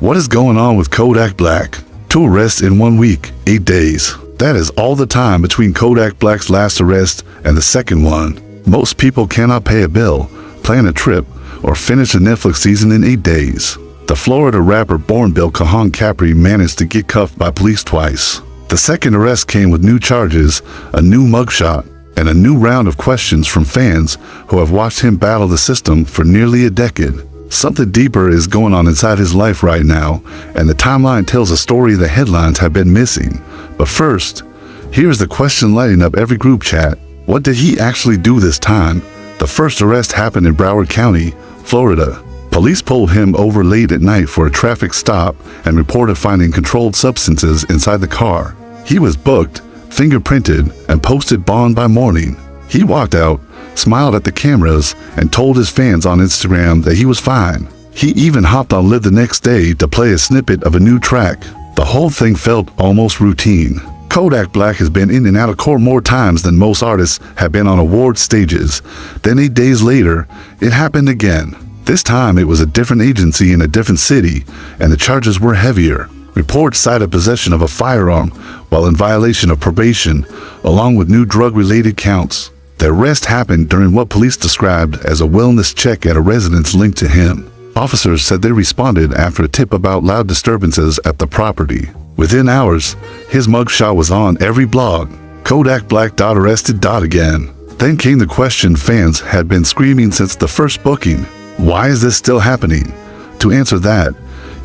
What is going on with Kodak Black? 2 arrests in 1 week, 8 days. That is all the time between Kodak Black's last arrest and the second one. Most people cannot pay a bill, plan a trip, or finish a Netflix season in 8 days. The Florida rapper born Bill Cajon Capri managed to get cuffed by police twice. The second arrest came with new charges, a new mugshot, and a new round of questions from fans who have watched him battle the system for nearly a decade. Something deeper is going on inside his life right now, and the timeline tells a story the headlines have been missing. But first, here's the question lighting up every group chat. What did he actually do this time? The first arrest happened in Broward County, Florida. Police pulled him over late at night for a traffic stop and reported finding controlled substances inside the car. He was booked, fingerprinted, and posted bond by morning. He walked out, smiled at the cameras, and told his fans on Instagram that he was fine. He even hopped on Live the next day to play a snippet of a new track. The whole thing felt almost routine. Kodak Black has been in and out of court more times than most artists have been on award stages. Then 8 days later, it happened again. This time it was a different agency in a different city, and the charges were heavier. Reports cited possession of a firearm while in violation of probation, along with new drug-related counts. The arrest happened during what police described as a wellness check at a residence linked to him. Officers said they responded after a tip about loud disturbances at the property. Within hours, his mugshot was on every blog. Kodak Black arrested again. Then came the question fans had been screaming since the first booking. Why is this still happening? To answer that,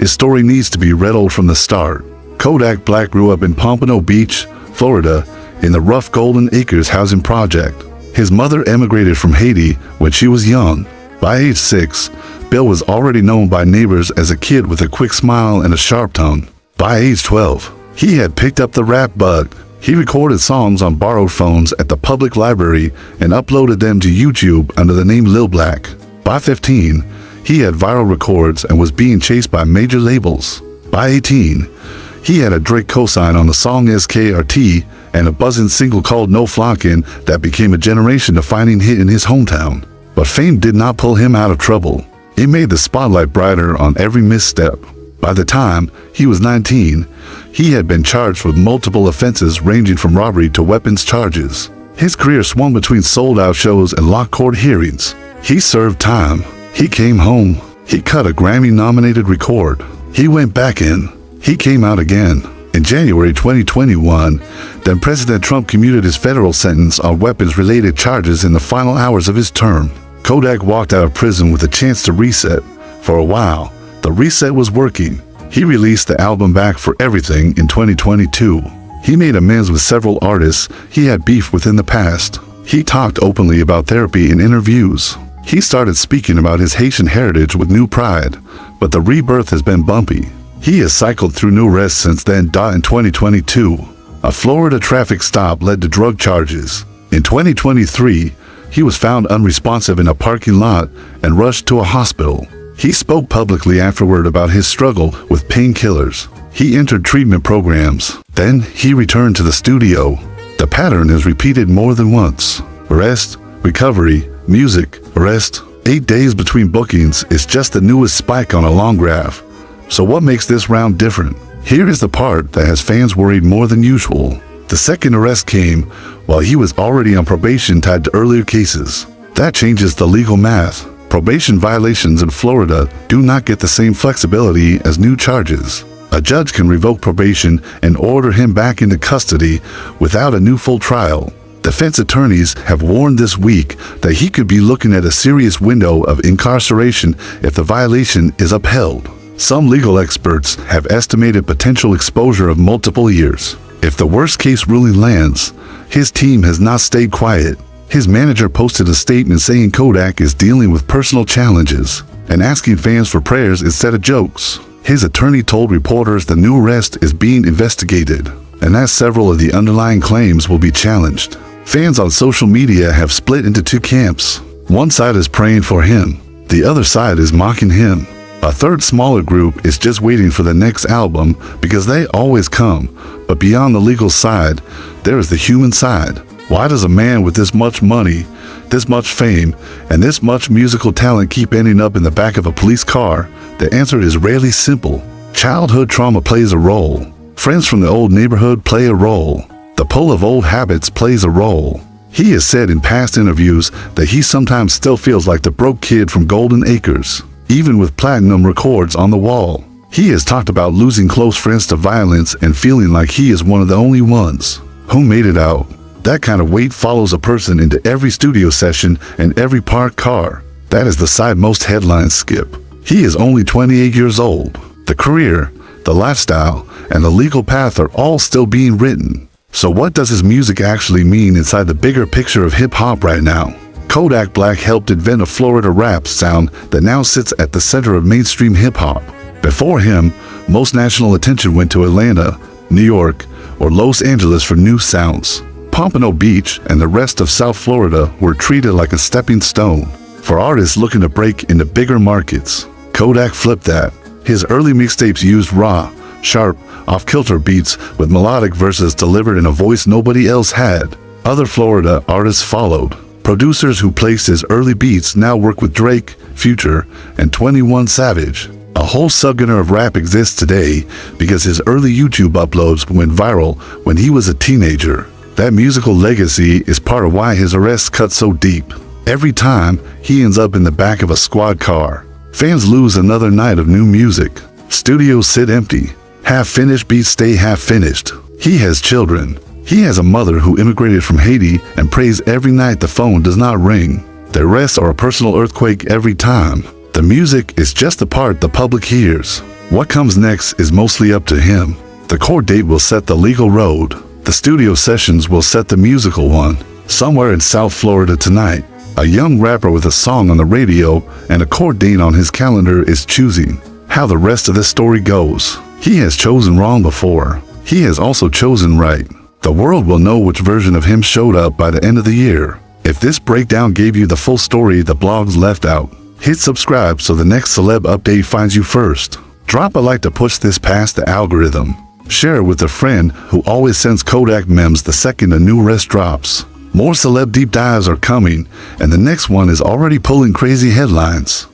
his story needs to be retold from the start. Kodak Black grew up in Pompano Beach, Florida, in the rough Golden Acres housing project. His mother emigrated from Haiti when she was young. By age 6, Bill was already known by neighbors as a kid with a quick smile and a sharp tongue. By age 12, he had picked up the rap bug. He recorded songs on borrowed phones at the public library and uploaded them to YouTube under the name Lil Black. By 15, he had viral records and was being chased by major labels. By 18, he had a Drake cosign on the song SKRT and a buzzing single called No Flockin' that became a generation-defining hit in his hometown. But fame did not pull him out of trouble. It made the spotlight brighter on every misstep. By the time he was 19, he had been charged with multiple offenses ranging from robbery to weapons charges. His career swung between sold-out shows and locked court hearings. He served time. He came home. He cut a Grammy-nominated record. He went back in. He came out again. In January 2021, then President Trump commuted his federal sentence on weapons-related charges in the final hours of his term. Kodak walked out of prison with a chance to reset. For a while, the reset was working. He released the album Back for Everything in 2022. He made amends with several artists he had beef with in the past. He talked openly about therapy in interviews. He started speaking about his Haitian heritage with new pride, but the rebirth has been bumpy. He has cycled through new arrests since then. In 2022, a Florida traffic stop led to drug charges. In 2023, he was found unresponsive in a parking lot and rushed to a hospital. He spoke publicly afterward about his struggle with painkillers. He entered treatment programs. Then he returned to the studio. The pattern is repeated more than once. Arrest, recovery, music, arrest. 8 days between bookings is just the newest spike on a long graph. So what makes this round different? Here is the part that has fans worried more than usual. The second arrest came while he was already on probation tied to earlier cases. That changes the legal math. Probation violations in Florida do not get the same flexibility as new charges. A judge can revoke probation and order him back into custody without a new full trial. Defense attorneys have warned this week that he could be looking at a serious window of incarceration if the violation is upheld. Some legal experts have estimated potential exposure of multiple years. If the worst-case ruling lands, his team has not stayed quiet. His manager posted a statement saying Kodak is dealing with personal challenges and asking fans for prayers instead of jokes. His attorney told reporters the new arrest is being investigated, and that several of the underlying claims will be challenged. Fans on social media have split into 2 camps. One side is praying for him. The other side is mocking him. A third smaller group is just waiting for the next album because they always come. But beyond the legal side, there is the human side. Why does a man with this much money, this much fame, and this much musical talent keep ending up in the back of a police car? The answer is rarely simple. Childhood trauma plays a role. Friends from the old neighborhood play a role. The pull of old habits plays a role. He has said in past interviews that he sometimes still feels like the broke kid from Golden Acres, even with platinum records on the wall. He has talked about losing close friends to violence and feeling like he is one of the only ones who made it out. That kind of weight follows a person into every studio session and every parked car. That is the side most headlines skip. He is only 28 years old. The career, the lifestyle, and the legal path are all still being written. So what does his music actually mean inside the bigger picture of hip-hop right now? Kodak Black helped invent a Florida rap sound that now sits at the center of mainstream hip-hop. Before him, most national attention went to Atlanta, New York, or Los Angeles for new sounds. Pompano Beach and the rest of South Florida were treated like a stepping stone for artists looking to break into bigger markets. Kodak flipped that. His early mixtapes used raw, sharp, off-kilter beats with melodic verses delivered in a voice nobody else had. Other Florida artists followed. Producers who placed his early beats now work with Drake, Future, and 21 Savage. A whole subgenre of rap exists today because his early YouTube uploads went viral when he was a teenager. That musical legacy is part of why his arrests cut so deep. Every time, he ends up in the back of a squad car. Fans lose another night of new music. Studios sit empty. Half-finished beats stay half-finished. He has children. He has a mother who immigrated from Haiti and prays every night the phone does not ring. The arrests are a personal earthquake every time. The music is just the part the public hears. What comes next is mostly up to him. The court date will set the legal road. The studio sessions will set the musical one. Somewhere in South Florida tonight, a young rapper with a song on the radio and a court date on his calendar is choosing how the rest of this story goes. He has chosen wrong before. He has also chosen right. The world will know which version of him showed up by the end of the year. If this breakdown gave you the full story the blogs left out, hit subscribe so the next celeb update finds you first. Drop a like to push this past the algorithm. Share it with a friend who always sends Kodak memes the second a new arrest drops. More celeb deep dives are coming, and the next one is already pulling crazy headlines.